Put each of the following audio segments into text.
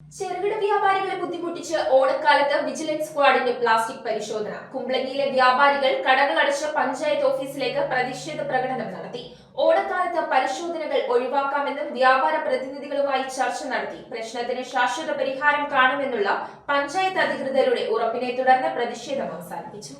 ചെറുകിട വ്യാപാരികളെ ബുദ്ധിമുട്ടിച്ച് ഓണക്കാലത്ത് vigilance സ്ക്വാഡിന്റെ plastic പരിശോധന. കുമ്പളങ്ങിയിലെ വ്യാപാരികൾ കടകളടച്ച് പഞ്ചായത്ത് ഓഫീസിലേക്ക് പ്രതിഷേധ പ്രകടനം നടത്തി. ഓണക്കാലത്ത് പരിശോധനകൾ ഒഴിവാക്കാമെന്നും വ്യാപാര പ്രതിനിധികളുമായി ചർച്ച നടത്തി. പ്രശ്നത്തിന് ശാശ്വത പരിഹാരം കാണുമെന്നുള്ള പഞ്ചായത്ത് അധികൃതരുടെ ഉറപ്പിനെ തുടർന്ന് പ്രതിഷേധം അവസാനിപ്പിച്ചു.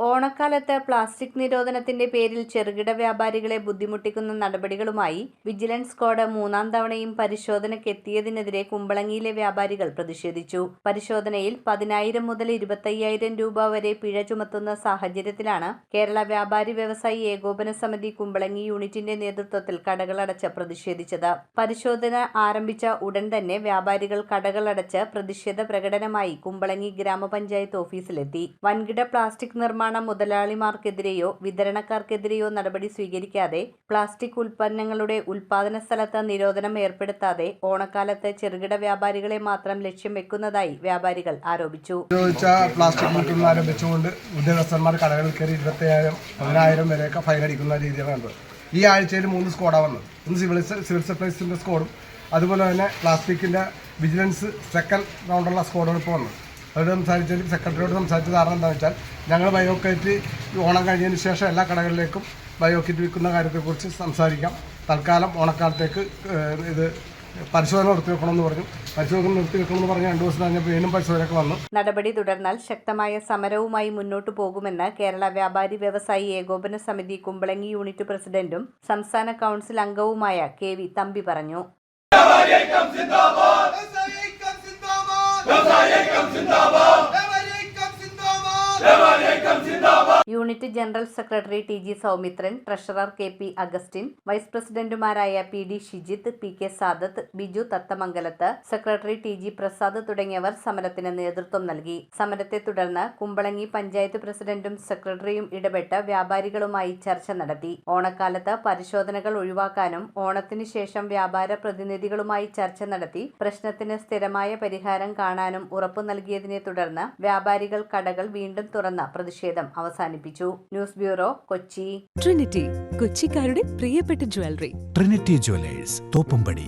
ഓണക്കാലത്ത് പ്ലാസ്റ്റിക് നിരോധനത്തിന്റെ പേരിൽ ചെറുകിട വ്യാപാരികളെ ബുദ്ധിമുട്ടിക്കുന്ന നടപടികളുമായി വിജിലൻസ് സ്ക്വാഡ് മൂന്നാം തവണയും പരിശോധനയ്ക്കെത്തിയതിനെതിരെ കുമ്പളങ്ങിയിലെ വ്യാപാരികൾ പ്രതിഷേധിച്ചു. പരിശോധനയിൽ 10,000 മുതൽ 25,000 രൂപ വരെ പിഴ ചുമത്തുന്ന സാഹചര്യത്തിലാണ് കേരള വ്യാപാരി വ്യവസായി ഏകോപന സമിതി കുമ്പളങ്ങി യൂണിറ്റിന്റെ നേതൃത്വത്തിൽ കടകളടച്ച് പ്രതിഷേധിച്ചത്. പരിശോധന ആരംഭിച്ച ഉടൻ തന്നെ വ്യാപാരികൾ കടകളടച്ച് പ്രതിഷേധ പ്രകടനമായി കുമ്പളങ്ങി ഗ്രാമപഞ്ചായത്ത് ഓഫീസിലെത്തി. വൻകിട പ്ലാസ്റ്റിക് നിർമ്മാണ മുതലാളിമാർക്കെതിരെയോ വിതരണക്കാർക്കെതിരെയോ നടപടി സ്വീകരിക്കാതെ പ്ലാസ്റ്റിക് ഉൽപ്പന്നങ്ങളുടെ ഉൽപാദന സ്ഥലത്ത് നിരോധനം ഏർപ്പെടുത്താതെ ഓണക്കാലത്ത് ചെറുകിട വ്യാപാരികളെ മാത്രം ലക്ഷ്യം വെക്കുന്നതായി വ്യാപാരികൾ ആരോപിച്ചു. പ്ലാസ്റ്റിക് ആരംഭിച്ചുകൊണ്ട് ഉദ്യോഗസ്ഥന്മാർ കടകളിൽ കയറി 25,000 വരെയൊക്കെ ഫൈൻ അടിക്കുന്ന രീതിയാണ് കണ്ടത്. ഈ ആഴ്ചയിൽ 3 സ്ക്വാഡാണ് വന്നത്. ഒന്ന് സിവിൽ സപ്ലൈസിന്റെ സ്ക്വാഡും അതുപോലെ തന്നെ പ്ലാസ്റ്റിക്കിന്റെ വിജിലൻസ് സെക്കൻഡ് റൗണ്ടുള്ള സ്ക്വാഡുകൾ ഇപ്പോൾ വന്നു. അവരോട് സംസാരിച്ചതിൽ സെക്രട്ടറിയോട് സംസാരിച്ച കാരണം എന്താണെന്ന് വെച്ചാൽ ഞങ്ങൾ ബയോക്കിറ്റ് ഓണം കഴിഞ്ഞതിന് ശേഷം എല്ലാ കടകളിലേക്കും ബയോക്കിറ്റ് വിൽക്കുന്ന കാര്യത്തെക്കുറിച്ച് സംസാരിക്കാം. തൽക്കാലം ഓണക്കാലത്തേക്ക് ഇത് പരിശോധന നിർത്തിവെക്കണമെന്ന് പറഞ്ഞു. പരിശോധന നിർത്തിവെക്കണമെന്ന് പറഞ്ഞ് 2 ദിവസം കഴിഞ്ഞപ്പോൾ വീണ്ടും പരിശോധനയൊക്കെ വന്നു. നടപടി തുടർന്നാൽ ശക്തമായ സമരവുമായി മുന്നോട്ടു പോകുമെന്ന് കേരള വ്യാപാരി വ്യവസായി ഏകോപന സമിതി കുമ്പളങ്ങി യൂണിറ്റ് പ്രസിഡന്റും സംസ്ഥാന കൗൺസിൽ അംഗവുമായ KV തമ്പി പറഞ്ഞു. Unit general secretary TG Soumithran, treasurer KP Augustine, vice പ്രസിഡന്റുമാരായ PD Shijith, PK Sadath, Biju Thathamangalath, secretary TG Prasad തുടങ്ങിയവർ സമരത്തിന് നേതൃത്വം നൽകി. സമരത്തെ തുടർന്ന് കുമ്പളങ്ങി പഞ്ചായത്ത് പ്രസിഡന്റും സെക്രട്ടറിയും ഇടപെട്ട് വ്യാപാരികളുമായി ചർച്ച നടത്തി. ഓണക്കാലത്ത് പരിശോധനകൾ ഒഴിവാക്കാനും ഓണത്തിന് ശേഷം വ്യാപാര പ്രതിനിധികളുമായി ചർച്ച നടത്തി പ്രശ്നത്തിന് സ്ഥിരമായ പരിഹാരം കാണാനും ഉറപ്പു നൽകിയതിനെ തുടർന്ന് വ്യാപാരികൾ കടകൾ വീണ്ടും തുറന്ന പ്രതിഷേധം അവസാനിപ്പിച്ചു. News bureau, Kochi. ട്രിനിറ്റി, കൊച്ചിക്കാരുടെ പ്രിയപ്പെട്ട ജ്വല്ലറി. Trinity Jewellers, Thoppumpady.